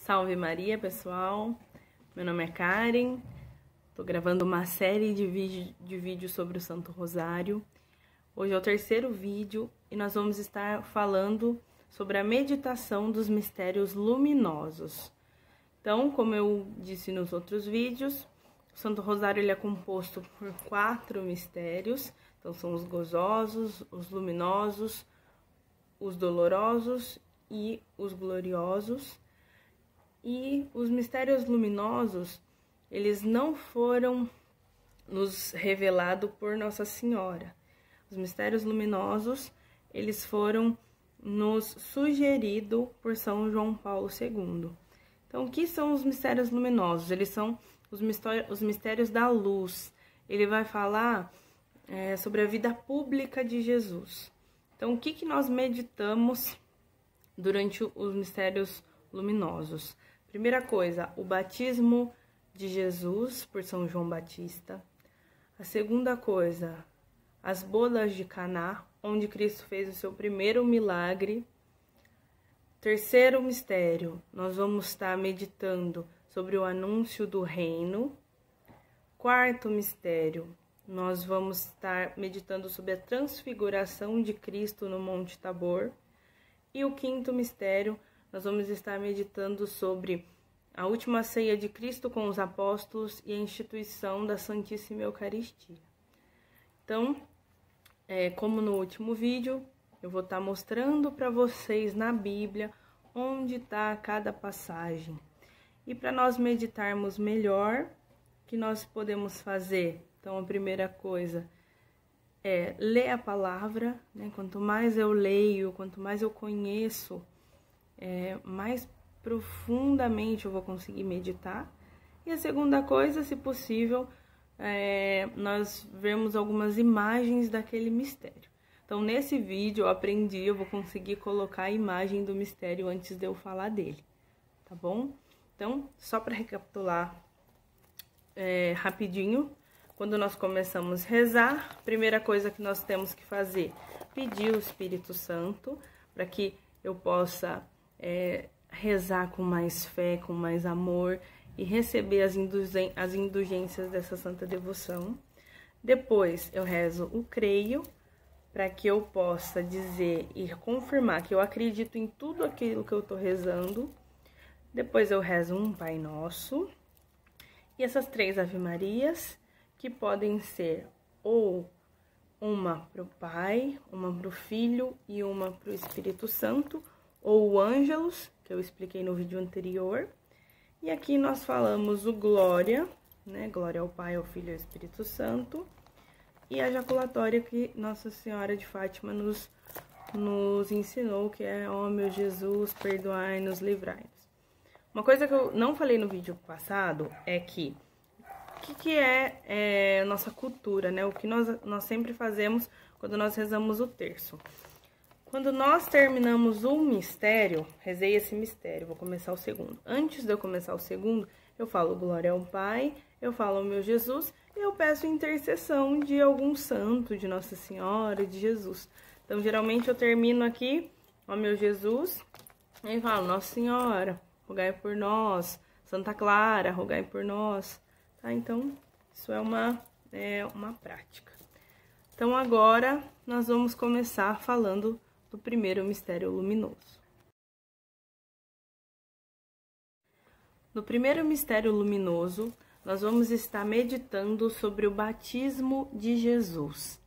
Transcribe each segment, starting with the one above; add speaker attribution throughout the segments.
Speaker 1: Salve Maria, pessoal! Meu nome é Karen, tô gravando uma série de vídeos sobre o Santo Rosário. Hoje é o terceiro vídeo e nós vamos estar falando sobre a meditação dos mistérios luminosos. Então, como eu disse nos outros vídeos, o Santo Rosário ele é composto por 4 mistérios. Então, são os gozosos, os luminosos, os dolorosos e os gloriosos. E os mistérios luminosos, eles não foram nos revelados por Nossa Senhora. Os mistérios luminosos, eles foram nos sugeridos por São João Paulo II. Então, o que são os mistérios luminosos? Eles são os mistérios da luz. Ele vai falar sobre a vida pública de Jesus. Então, o que nós meditamos durante os mistérios luminosos? Primeira coisa, o batismo de Jesus por São João Batista. A segunda coisa, as bodas de Caná, onde Cristo fez o seu primeiro milagre. Terceiro mistério, nós vamos estar meditando sobre o anúncio do reino. Quarto mistério, nós vamos estar meditando sobre a transfiguração de Cristo no Monte Tabor. E o quinto mistério, nós vamos estar meditando sobre a última ceia de Cristo com os apóstolos e a instituição da Santíssima Eucaristia. Então, como no último vídeo, eu vou estar mostrando para vocês na Bíblia onde está cada passagem. E para nós meditarmos melhor, o que nós podemos fazer? Então, a primeira coisa é ler a palavra, né? Quanto mais eu leio, quanto mais eu conheço, mais profundamente eu vou conseguir meditar. E a segunda coisa, se possível, nós vemos algumas imagens daquele mistério. Então, nesse vídeo eu vou conseguir colocar a imagem do mistério antes de eu falar dele, tá bom? Então, só para recapitular rapidinho, quando nós começamos a rezar, a primeira coisa que nós temos que fazer, pedir o Espírito Santo, para que eu possa rezar com mais fé, com mais amor e receber as indulgências dessa santa devoção. Depois eu rezo o creio, para que eu possa dizer e confirmar que eu acredito em tudo aquilo que eu estou rezando. Depois eu rezo um Pai Nosso e essas 3 Ave Marias, que podem ser ou uma para o Pai, uma para o Filho e uma para o Espírito Santo, ou o Ângelus, que eu expliquei no vídeo anterior. E aqui nós falamos o Glória, né? Glória ao Pai, ao Filho e ao Espírito Santo. E a jaculatória que Nossa Senhora de Fátima nos ensinou, que é: ó meu Jesus, perdoai-nos, livrai-nos. Uma coisa que eu não falei no vídeo passado é que o que é nossa cultura, né? O que nós sempre fazemos quando nós rezamos o terço. Quando nós terminamos um mistério, rezei esse mistério, vou começar o segundo. Antes de eu começar o segundo, eu falo glória ao Pai, eu falo ao meu Jesus, e eu peço intercessão de algum santo, de Nossa Senhora, de Jesus. Então, geralmente eu termino aqui, ó meu Jesus, e falo: Nossa Senhora, rogai por nós. Santa Clara, rogai por nós. Tá? Então, isso é uma prática. Então, agora nós vamos começar falando do primeiro mistério luminoso. No primeiro mistério luminoso, nós vamos estar meditando sobre o batismo de Jesus.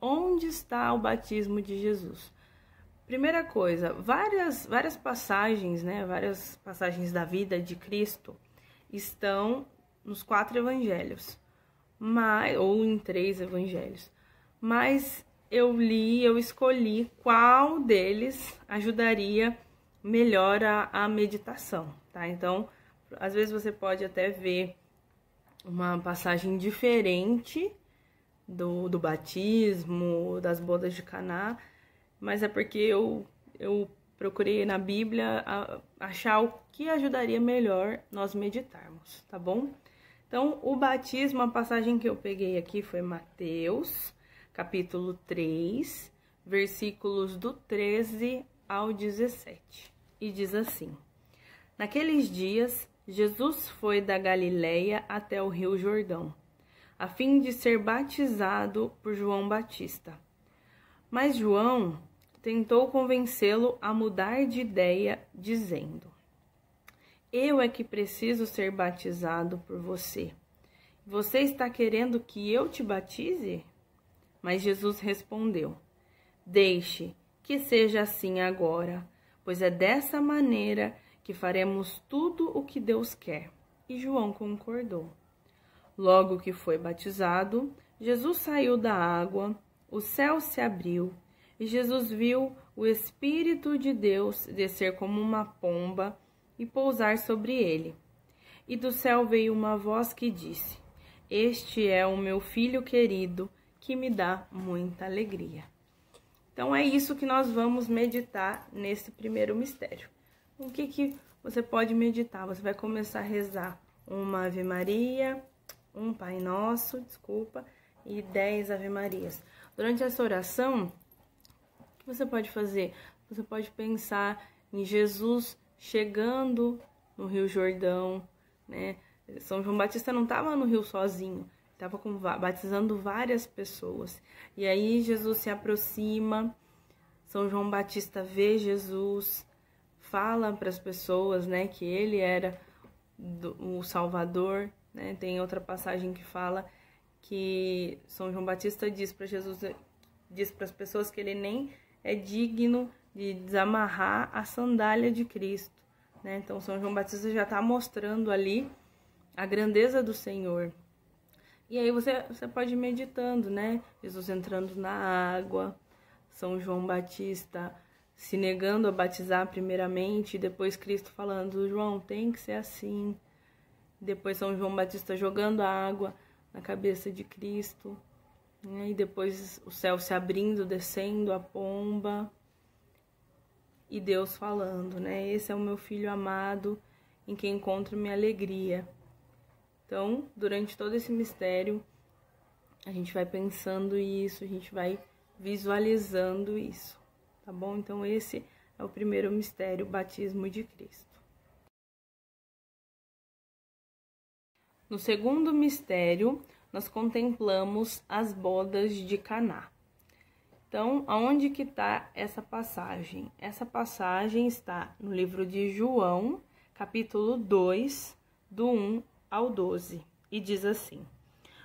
Speaker 1: Onde está o batismo de Jesus? Primeira coisa, várias passagens, né? Várias passagens da vida de Cristo estão nos 4 evangelhos, ou em 3 evangelhos. Mas eu escolhi qual deles ajudaria melhor a meditação, tá? Então, às vezes você pode até ver uma passagem diferente do batismo, das bodas de Caná, mas é porque eu procurei na Bíblia achar o que ajudaria melhor nós meditarmos, tá bom? Então, o batismo, a passagem que eu peguei aqui foi Mateus, capítulo 3, versículos do 13 ao 17. E diz assim: Naqueles dias, Jesus foi da Galileia até o Rio Jordão, a fim de ser batizado por João Batista. Mas João tentou convencê-lo a mudar de ideia, dizendo: Eu é que preciso ser batizado por você. Você está querendo que eu te batize? Mas Jesus respondeu: Deixe que seja assim agora, pois é dessa maneira que faremos tudo o que Deus quer. E João concordou. Logo que foi batizado, Jesus saiu da água, o céu se abriu, e Jesus viu o Espírito de Deus descer como uma pomba e pousar sobre ele. E do céu veio uma voz que disse: Este é o meu Filho querido, que me dá muita alegria. Então é isso que nós vamos meditar nesse primeiro mistério. O que você pode meditar? Você vai começar a rezar uma Ave Maria, um Pai Nosso, e 10 Ave Marias. Durante essa oração, o que você pode fazer? Você pode pensar em Jesus chegando no Rio Jordão, né? São João Batista não estava no rio sozinho, estava batizando várias pessoas. E aí Jesus se aproxima, São João Batista vê Jesus, fala para as pessoas, né, que ele era o Salvador, né? Tem outra passagem que fala que São João Batista diz para Jesus, diz para as pessoas que ele nem é digno de desamarrar a sandália de Cristo, né? Então São João Batista já está mostrando ali a grandeza do Senhor. E aí você pode ir meditando, né? Jesus entrando na água, São João Batista se negando a batizar primeiramente, e depois Cristo falando: João, tem que ser assim. Depois São João Batista jogando a água na cabeça de Cristo, né? E depois o céu se abrindo, descendo a pomba, e Deus falando, né? Esse é o meu Filho amado, em quem encontro minha alegria. Então, durante todo esse mistério, a gente vai pensando isso, a gente vai visualizando isso, tá bom? Então, esse é o primeiro mistério, o batismo de Cristo. No segundo mistério, nós contemplamos as bodas de Caná. Então, aonde que está essa passagem? Essa passagem está no livro de João, capítulo 2, do 1 ao 12, e diz assim: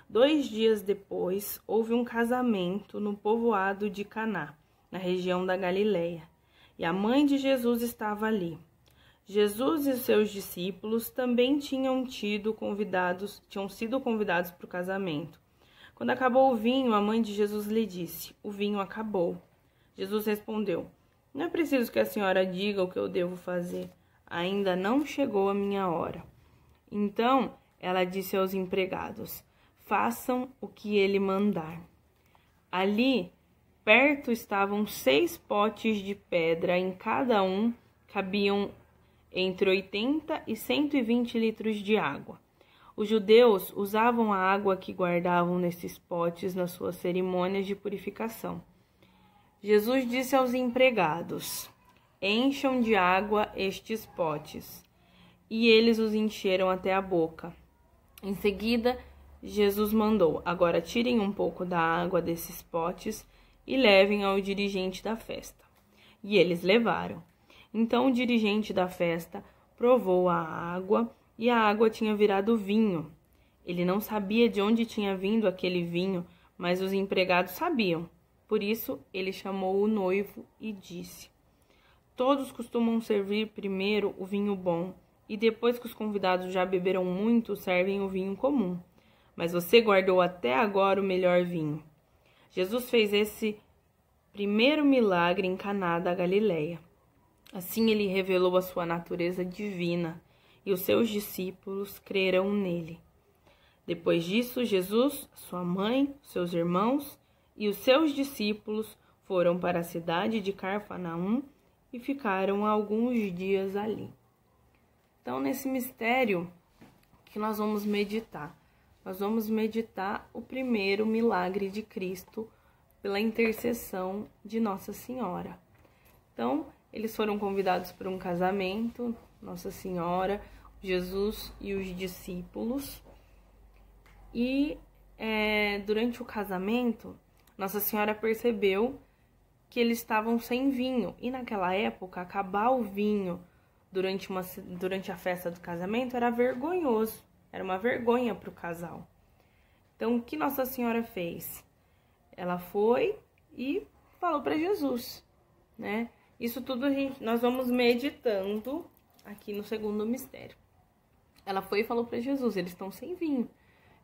Speaker 1: 2 dias depois, houve um casamento no povoado de Caná, na região da Galileia, e a mãe de Jesus estava ali. Jesus e seus discípulos também tinham sido convidados para o casamento. Quando acabou o vinho, a mãe de Jesus lhe disse: O vinho acabou. Jesus respondeu: Não é preciso que a senhora diga o que eu devo fazer. Ainda não chegou a minha hora. Então ela disse aos empregados: Façam o que ele mandar. Ali, perto, estavam 6 potes de pedra, em cada um cabiam entre 80 e 120 litros de água. Os judeus usavam a água que guardavam nesses potes nas suas cerimônias de purificação. Jesus disse aos empregados: Encham de água estes potes. E eles os encheram até a boca. Em seguida, Jesus mandou: Agora tirem um pouco da água desses potes e levem ao dirigente da festa. E eles levaram. Então o dirigente da festa provou a água, e a água tinha virado vinho. Ele não sabia de onde tinha vindo aquele vinho, mas os empregados sabiam. Por isso, ele chamou o noivo e disse: Todos costumam servir primeiro o vinho bom, e depois que os convidados já beberam muito, servem o vinho comum. Mas você guardou até agora o melhor vinho. Jesus fez esse primeiro milagre em Caná da Galileia. Assim ele revelou a sua natureza divina, e os seus discípulos crerão nele. Depois disso, Jesus, sua mãe, seus irmãos e os seus discípulos foram para a cidade de Cafarnaum e ficaram alguns dias ali. Então, nesse mistério que nós vamos meditar o primeiro milagre de Cristo pela intercessão de Nossa Senhora. Então, eles foram convidados para um casamento, Nossa Senhora, Jesus e os discípulos. E durante o casamento, Nossa Senhora percebeu que eles estavam sem vinho. E naquela época, acabar o vinho durante a festa do casamento era vergonhoso. Era uma vergonha para o casal. Então, o que Nossa Senhora fez? Ela foi e falou para Jesus, né? Isso tudo nós vamos meditando aqui no segundo mistério. Ela foi e falou para Jesus, eles estão sem vinho.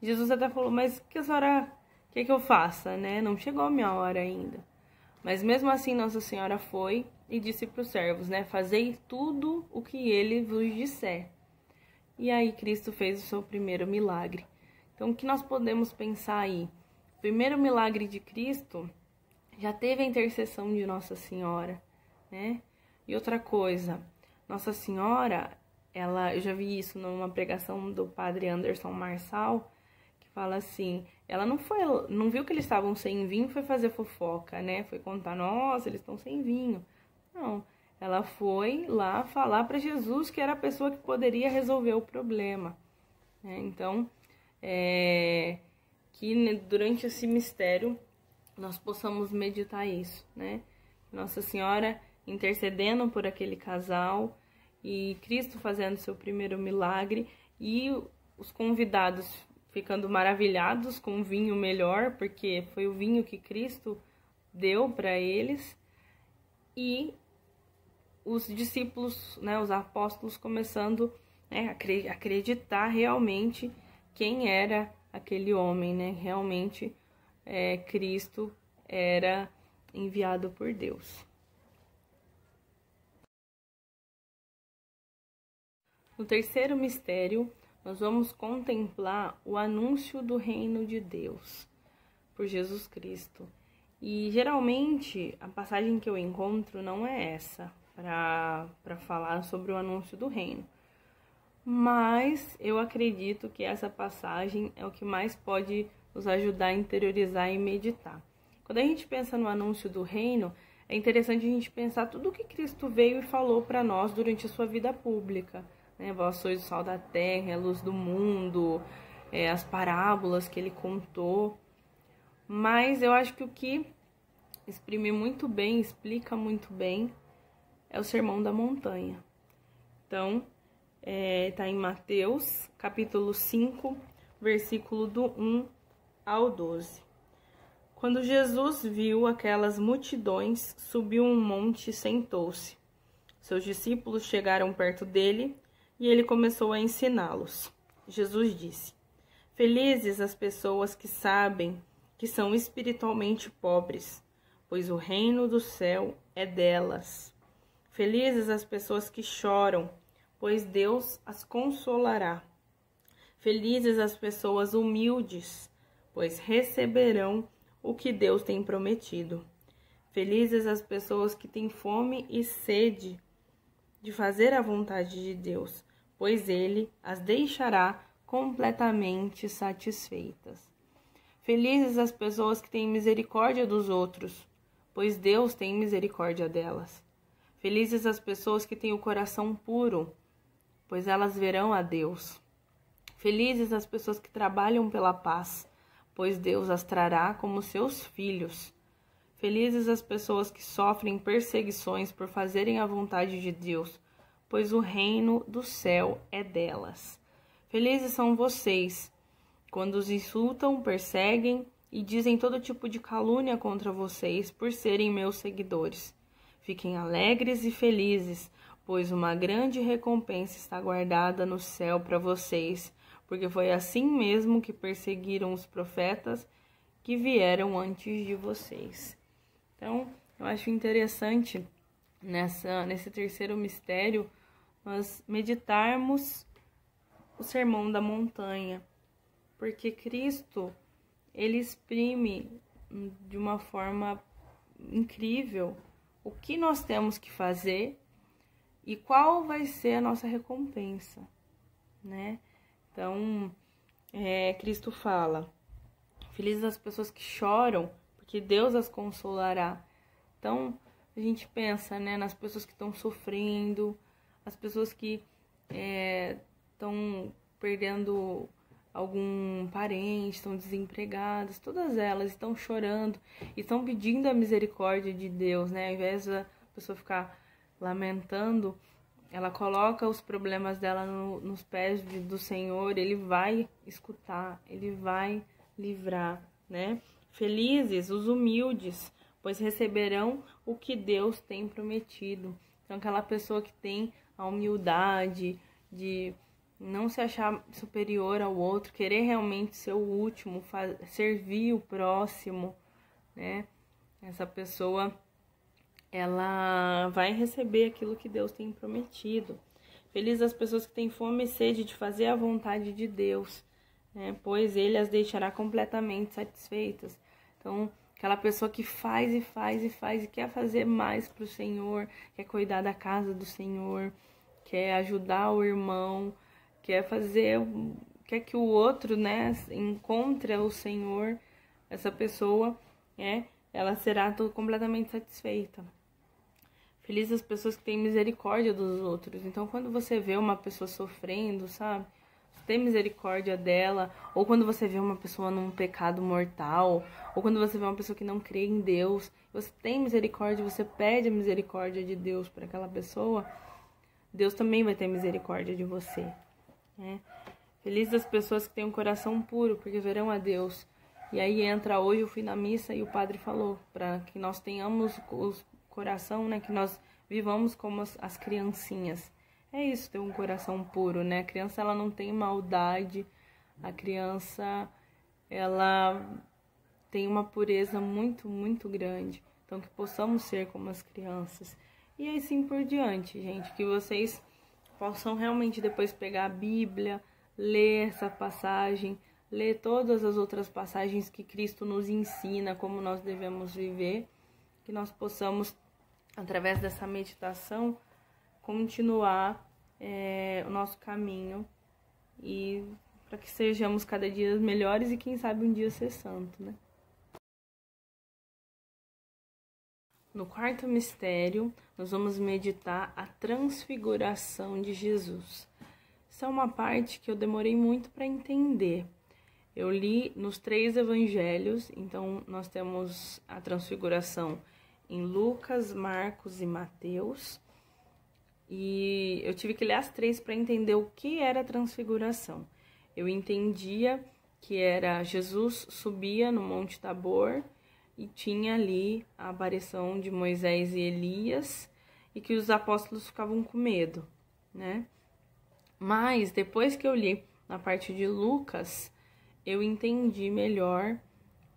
Speaker 1: Jesus até falou, mas que a senhora quer que eu faça, né? Não chegou a minha hora ainda. Mas mesmo assim, Nossa Senhora foi e disse para os servos, né? Fazei tudo o que ele vos disser. E aí Cristo fez o seu primeiro milagre. Então, o que nós podemos pensar aí? O primeiro milagre de Cristo já teve a intercessão de Nossa Senhora, né? E outra coisa, Nossa Senhora, eu já vi isso numa pregação do padre Anderson Marçal, que fala assim, ela não viu que eles estavam sem vinho, foi fazer fofoca, né? Foi contar, nossa, eles estão sem vinho. Não, ela foi lá falar para Jesus que era a pessoa que poderia resolver o problema, né? Então, que durante esse mistério nós possamos meditar isso, né? Nossa Senhora intercedendo por aquele casal e Cristo fazendo seu primeiro milagre e os convidados ficando maravilhados com o vinho melhor, porque foi o vinho que Cristo deu para eles, e os discípulos, né, os apóstolos começando, né, a acreditar realmente quem era aquele homem, né? Realmente Cristo era enviado por Deus. No terceiro mistério, nós vamos contemplar o anúncio do reino de Deus por Jesus Cristo. E geralmente a passagem que eu encontro não é essa, para falar sobre o anúncio do reino. Mas eu acredito que essa passagem é o que mais pode nos ajudar a interiorizar e meditar. Quando a gente pensa no anúncio do reino, é interessante a gente pensar tudo o que Cristo veio e falou para nós durante a sua vida pública, né? Vós sois o sal da terra, a luz do mundo, as parábolas que ele contou. Mas eu acho que o que exprime muito bem, explica muito bem, é o Sermão da Montanha. Então, está em Mateus, capítulo 5, versículo do 1 ao 12. Quando Jesus viu aquelas multidões, subiu um monte e sentou-se. Seus discípulos chegaram perto dele e ele começou a ensiná-los. Jesus disse: Felizes as pessoas que sabem que são espiritualmente pobres, pois o reino do céu é delas. Felizes as pessoas que choram, pois Deus as consolará. Felizes as pessoas humildes, pois receberão o que Deus tem prometido. Felizes as pessoas que têm fome e sede de fazer a vontade de Deus, pois Ele as deixará completamente satisfeitas. Felizes as pessoas que têm misericórdia dos outros, pois Deus tem misericórdia delas. Felizes as pessoas que têm o coração puro, pois elas verão a Deus. Felizes as pessoas que trabalham pela paz, pois Deus as trará como seus filhos. Felizes as pessoas que sofrem perseguições por fazerem a vontade de Deus, pois o reino do céu é delas. Felizes são vocês, quando os insultam, perseguem e dizem todo tipo de calúnia contra vocês por serem meus seguidores. Fiquem alegres e felizes, pois uma grande recompensa está guardada no céu para vocês, porque foi assim mesmo que perseguiram os profetas que vieram antes de vocês. Então, eu acho interessante nesse terceiro mistério nós meditarmos o Sermão da Montanha, porque Cristo, ele exprime de uma forma incrível o que nós temos que fazer e qual vai ser a nossa recompensa, né? Então, Cristo fala: felizes as pessoas que choram, porque Deus as consolará. Então, a gente pensa, né, nas pessoas que estão sofrendo, as pessoas que estão perdendo algum parente, estão desempregadas, todas elas estão chorando e estão pedindo a misericórdia de Deus, né? Ao invés da pessoa ficar lamentando, ela coloca os problemas dela nos pés do Senhor, Ele vai escutar, Ele vai livrar, né? Felizes os humildes, pois receberão o que Deus tem prometido. Então, aquela pessoa que tem a humildade de não se achar superior ao outro, querer realmente ser o último, servir o próximo, né? Essa pessoa, ela vai receber aquilo que Deus tem prometido. Felizes as pessoas que têm fome e sede de fazer a vontade de Deus, né? Pois Ele as deixará completamente satisfeitas. Então, aquela pessoa que faz e quer fazer mais para o Senhor, quer cuidar da casa do Senhor, quer ajudar o irmão, quer que o outro, né, encontre o Senhor, essa pessoa, ela será completamente satisfeita. Felizes as pessoas que têm misericórdia dos outros. Então, quando você vê uma pessoa sofrendo, sabe? Você tem misericórdia dela. Ou quando você vê uma pessoa num pecado mortal. Ou quando você vê uma pessoa que não crê em Deus. Você tem misericórdia, você pede a misericórdia de Deus para aquela pessoa. Deus também vai ter misericórdia de você, né? Felizes as pessoas que têm um coração puro, porque verão a Deus. E aí entra hoje, eu fui na missa e o padre falou para que nós tenhamos o coração, né, que nós vivamos como as criancinhas. É isso, ter um coração puro, né? A criança, ela não tem maldade. A criança, ela tem uma pureza muito, muito grande. Então, que possamos ser como as crianças. E aí, sim por diante, gente. Que vocês possam realmente depois pegar a Bíblia, ler essa passagem, ler todas as outras passagens que Cristo nos ensina, como nós devemos viver. Que nós possamos, através dessa meditação, continuar o nosso caminho e para que sejamos cada dia melhores e quem sabe um dia ser santo, né? No quarto mistério, nós vamos meditar a transfiguração de Jesus. Essa é uma parte que eu demorei muito para entender. Eu li nos 3 evangelhos, então nós temos a transfiguração em Lucas, Marcos e Mateus. E eu tive que ler as 3 para entender o que era a transfiguração. Eu entendia que era Jesus subia no Monte Tabor e tinha ali a aparição de Moisés e Elias e que os apóstolos ficavam com medo, né? Mas depois que eu li na parte de Lucas, eu entendi melhor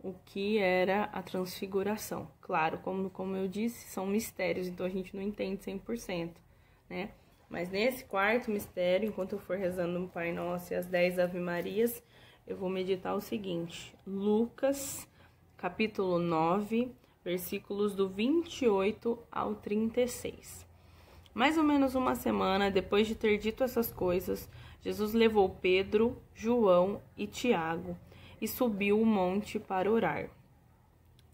Speaker 1: o que era a transfiguração. Claro, como eu disse, são mistérios, então a gente não entende 100%, né? Mas nesse quarto mistério, enquanto eu for rezando o Pai Nosso e as 10 Ave Marias, eu vou meditar o seguinte: Lucas, capítulo 9, versículos do 28 ao 36. Mais ou menos uma semana depois de ter dito essas coisas, Jesus levou Pedro, João e Tiago e subiu o monte para orar.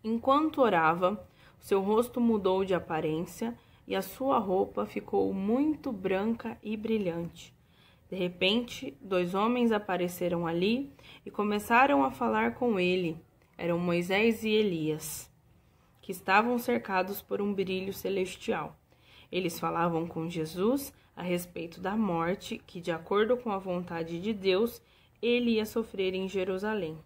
Speaker 1: Enquanto orava, seu rosto mudou de aparência e a sua roupa ficou muito branca e brilhante. De repente, 2 homens apareceram ali e começaram a falar com ele. Eram Moisés e Elias, que estavam cercados por um brilho celestial. Eles falavam com Jesus a respeito da morte que, de acordo com a vontade de Deus, ele ia sofrer em Jerusalém.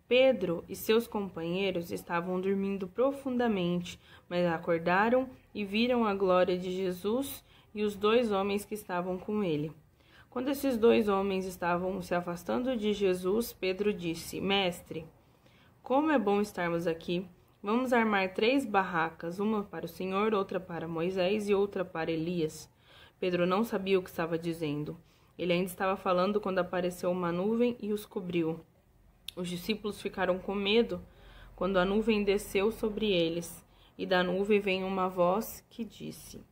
Speaker 1: Pedro e seus companheiros estavam dormindo profundamente, mas acordaram e viram a glória de Jesus e os 2 homens que estavam com ele. Quando esses 2 homens estavam se afastando de Jesus, Pedro disse: Mestre, como é bom estarmos aqui. Vamos armar 3 barracas, uma para o Senhor, outra para Moisés e outra para Elias. Pedro não sabia o que estava dizendo. Ele ainda estava falando quando apareceu uma nuvem e os cobriu. Os discípulos ficaram com medo quando a nuvem desceu sobre eles, e da nuvem veio uma voz que disse: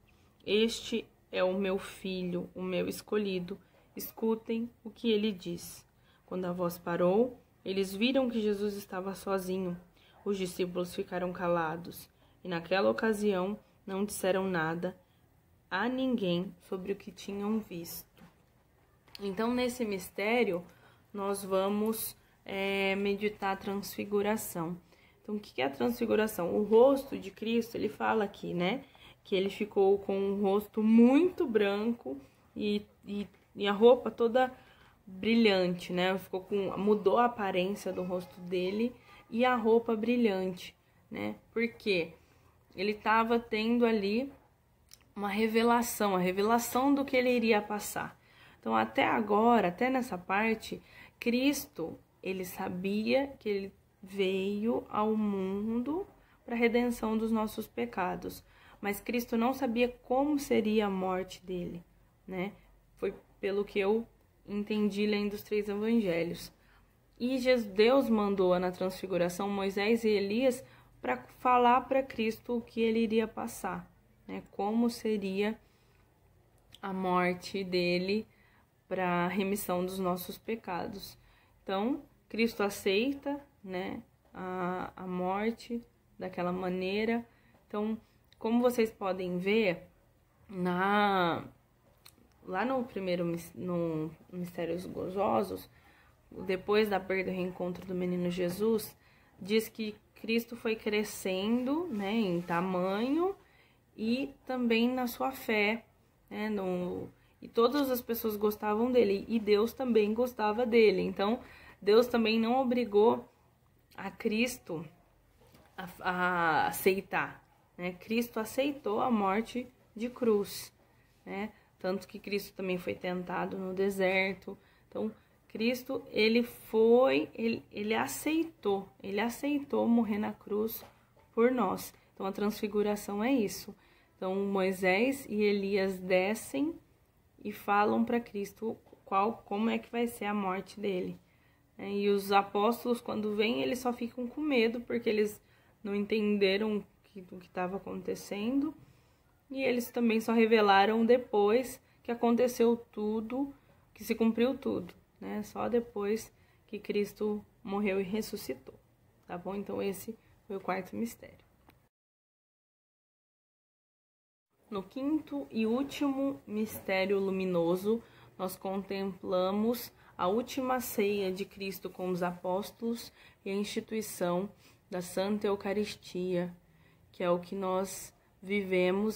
Speaker 1: Este é o meu filho, o meu escolhido. Escutem o que ele diz. Quando a voz parou, eles viram que Jesus estava sozinho. Os discípulos ficaram calados, e naquela ocasião não disseram nada, a ninguém sobre o que tinham visto. Então, nesse mistério, nós vamos meditar a transfiguração. Então, o que é a transfiguração? O rosto de Cristo, ele fala aqui, né? Que ele ficou com um rosto muito branco e a roupa toda brilhante, né? Mudou a aparência do rosto dele e a roupa brilhante, né? Porque ele estava tendo ali uma revelação, a revelação do que ele iria passar. Então, até agora, até nessa parte, Cristo, ele sabia que ele veio ao mundo para a redenção dos nossos pecados, mas Cristo não sabia como seria a morte dele, né? Foi pelo que eu entendi lendo os 3 evangelhos. E Deus mandou na transfiguração Moisés e Elias para falar para Cristo o que ele iria passar, né? Como seria a morte dele para a remissão dos nossos pecados. Então, Cristo aceita, né, a morte daquela maneira. Então, como vocês podem ver, lá no primeiro no Mistérios Gozosos, depois da perda e reencontro do menino Jesus, diz que Cristo foi crescendo, né, em tamanho e também na sua fé, né, e todas as pessoas gostavam dele, e Deus também gostava dele. Então, Deus também não obrigou a Cristo a aceitar, né? Cristo aceitou a morte de cruz, né? Tanto que Cristo também foi tentado no deserto. Então, Cristo, ele aceitou morrer na cruz por nós. Então, a transfiguração é isso. Então, Moisés e Elias descem e falam para Cristo como é que vai ser a morte dele. E os apóstolos, quando vêm, eles só ficam com medo, porque eles não entenderam do que estava acontecendo. E eles também só revelaram depois que aconteceu tudo, que se cumpriu tudo, né? Só depois que Cristo morreu e ressuscitou, tá bom? Então, esse foi o 4º mistério. No 5º e último mistério luminoso, nós contemplamos a última ceia de Cristo com os apóstolos e a instituição da Santa Eucaristia, que é o que nós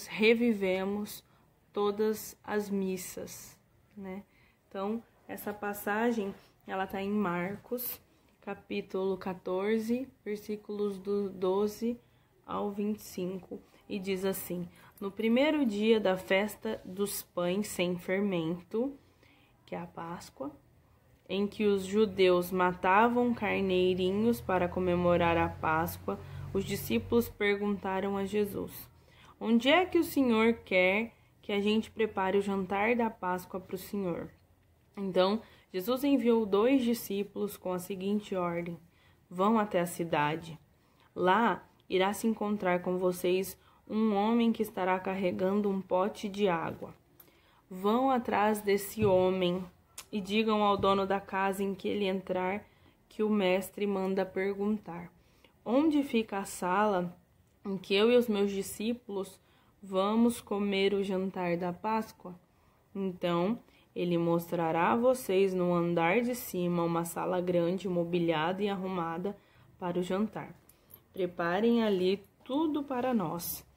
Speaker 1: revivemos todas as missas, né? Então, essa passagem, ela está em Marcos, capítulo 14, versículos do 12 ao 25, e diz assim: no primeiro dia da festa dos pães sem fermento, que é a Páscoa, em que os judeus matavam carneirinhos para comemorar a Páscoa, os discípulos perguntaram a Jesus: onde é que o Senhor quer que a gente prepare o jantar da Páscoa para o Senhor? Então, Jesus enviou 2 discípulos com a seguinte ordem: vão até a cidade. Lá irá se encontrar com vocês um homem que estará carregando um pote de água. Vão atrás desse homem e digam ao dono da casa em que ele entrar que o mestre manda perguntar: onde fica a sala em que eu e os meus discípulos vamos comer o jantar da Páscoa? Então, ele mostrará a vocês no andar de cima uma sala grande, mobiliada e arrumada para o jantar. Preparem ali tudo para nós.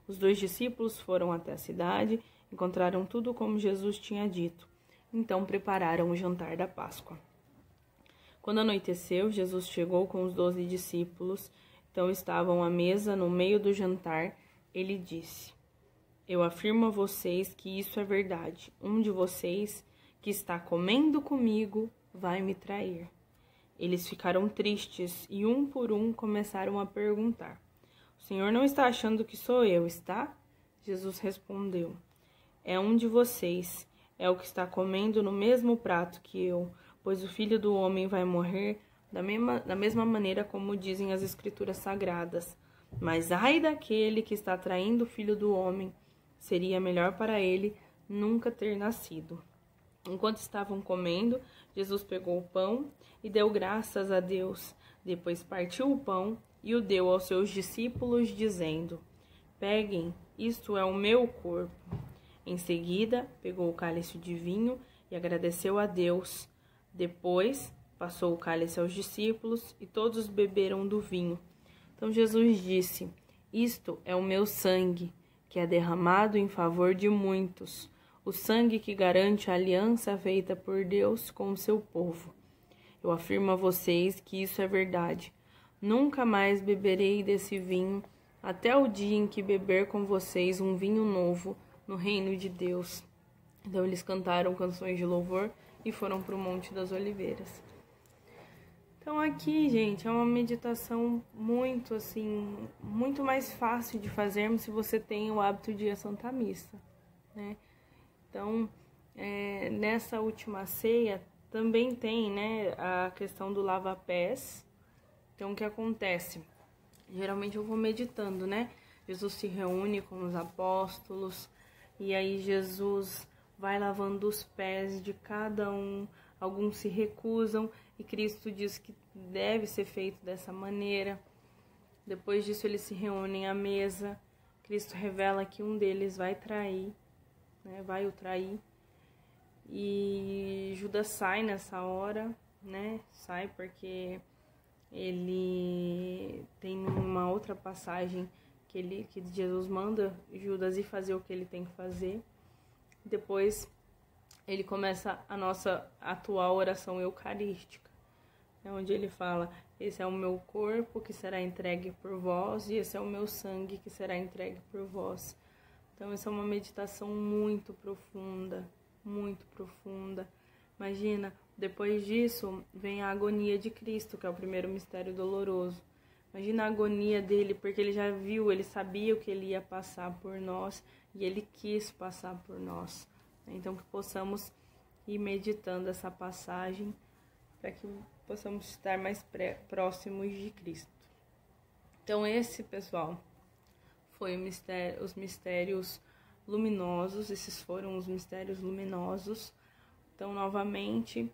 Speaker 1: Os 2 discípulos foram até a cidade, encontraram tudo como Jesus tinha dito. Então prepararam o jantar da Páscoa. Quando anoiteceu, Jesus chegou com os 12 discípulos. Então estavam à mesa no meio do jantar. Ele disse: eu afirmo a vocês que isso é verdade. Um de vocês que está comendo comigo vai me trair. Eles ficaram tristes e um por um começaram a perguntar: o Senhor não está achando que sou eu, está? Jesus respondeu: é um de vocês, é o que está comendo no mesmo prato que eu, pois o Filho do Homem vai morrer da mesma maneira como dizem as Escrituras Sagradas. Mas ai daquele que está traindo o Filho do Homem, seria melhor para ele nunca ter nascido. Enquanto estavam comendo, Jesus pegou o pão e deu graças a Deus. Depois partiu o pão e o deu aos seus discípulos, dizendo: peguem, isto é o meu corpo. Em seguida, pegou o cálice de vinho e agradeceu a Deus. Depois, passou o cálice aos discípulos e todos beberam do vinho. Então Jesus disse: Isto é o meu sangue, que é derramado em favor de muitos, o sangue que garante a aliança feita por Deus com o seu povo. Eu afirmo a vocês que isso é verdade. Nunca mais beberei desse vinho, até o dia em que beber com vocês um vinho novo no reino de Deus. Então eles cantaram canções de louvor e foram para o Monte das Oliveiras. Então aqui, gente, é uma meditação muito muito mais fácil de fazermos se você tem o hábito de ir à Santa Missa, né? Então, nessa última ceia também tem, né, a questão do lava-pés. Então, o que acontece? Geralmente eu vou meditando, né? Jesus se reúne com os apóstolos e aí Jesus vai lavando os pés de cada um. Alguns se recusam e Cristo diz que deve ser feito dessa maneira. Depois disso, eles se reúnem à mesa. Cristo revela que um deles vai trair, né? Vai o trair. E Judas sai nessa hora, né? Sai porque ele tem uma outra passagem que Jesus manda Judas ir fazer o que ele tem que fazer. Depois ele começa a nossa atual oração eucarística, onde ele fala: esse é o meu corpo que será entregue por vós e esse é o meu sangue que será entregue por vós. Então essa é uma meditação muito profunda, muito profunda. Imagina, depois disso vem a agonia de Cristo, que é o primeiro mistério doloroso. Imagina a agonia dele, porque ele já viu, ele sabia o que ele ia passar por nós e ele quis passar por nós. Então que possamos ir meditando essa passagem para que possamos estar mais próximos de Cristo. Então esse, pessoal, foi os mistérios luminosos. Esses foram os mistérios luminosos. Então, novamente,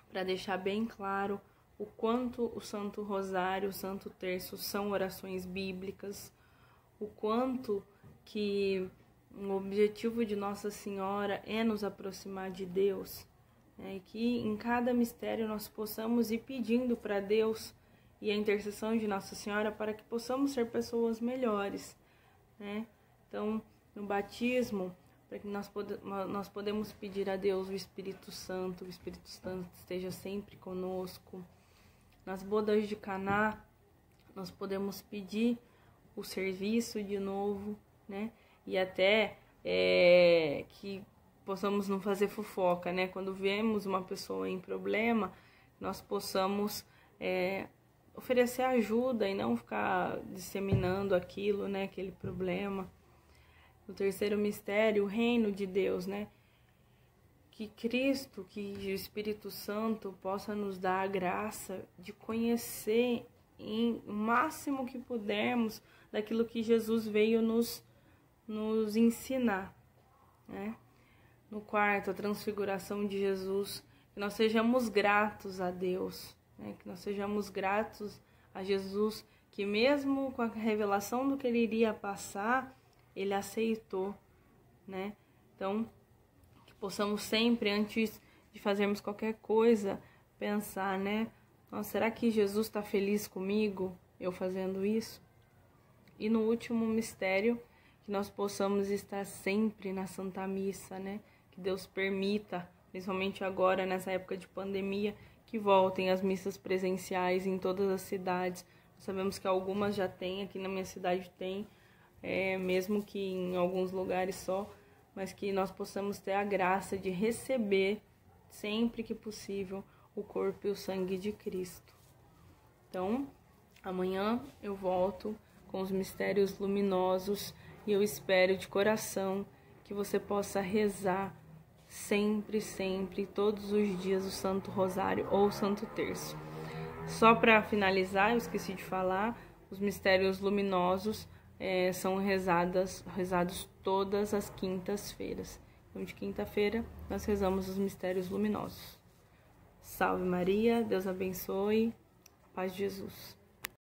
Speaker 1: para deixar bem claro o quanto o Santo Rosário, o Santo Terço são orações bíblicas, o quanto que o objetivo de Nossa Senhora é nos aproximar de Deus, né? E que em cada mistério nós possamos ir pedindo para Deus e a intercessão de Nossa Senhora para que possamos ser pessoas melhores, né? Então, no batismo, para que nós podemos pedir a Deus o Espírito Santo esteja sempre conosco. Nas bodas de Caná, nós podemos pedir o serviço de novo, né? E até que possamos não fazer fofoca, né? Quando vemos uma pessoa em problema, nós possamos oferecer ajuda e não ficar disseminando aquilo, né? Aquele problema. O terceiro mistério, o reino de Deus, né? Que Cristo, que o Espírito Santo possa nos dar a graça de conhecer o máximo que pudermos daquilo que Jesus veio nos ensinar, né? No quarto, a transfiguração de Jesus, que nós sejamos gratos a Deus, né? Que nós sejamos gratos a Jesus, que mesmo com a revelação do que ele iria passar, ele aceitou, né? Então, que possamos sempre, antes de fazermos qualquer coisa, pensar, né? Nossa, será que Jesus está feliz comigo, eu fazendo isso? E no último mistério, que nós possamos estar sempre na Santa Missa, né? Que Deus permita, principalmente agora, nessa época de pandemia, que voltem as missas presenciais em todas as cidades. Nós sabemos que algumas já tem, aqui na minha cidade tem, mesmo que em alguns lugares só, mas que nós possamos ter a graça de receber, sempre que possível, o corpo e o sangue de Cristo. Então, amanhã eu volto com os mistérios luminosos e eu espero de coração que você possa rezar sempre, sempre, todos os dias o Santo Rosário ou o Santo Terço. Só para finalizar, eu esqueci de falar, os mistérios luminosos são rezados todas as quintas-feiras. Então, de quinta-feira, nós rezamos os mistérios luminosos. Salve Maria, Deus abençoe, paz de Jesus.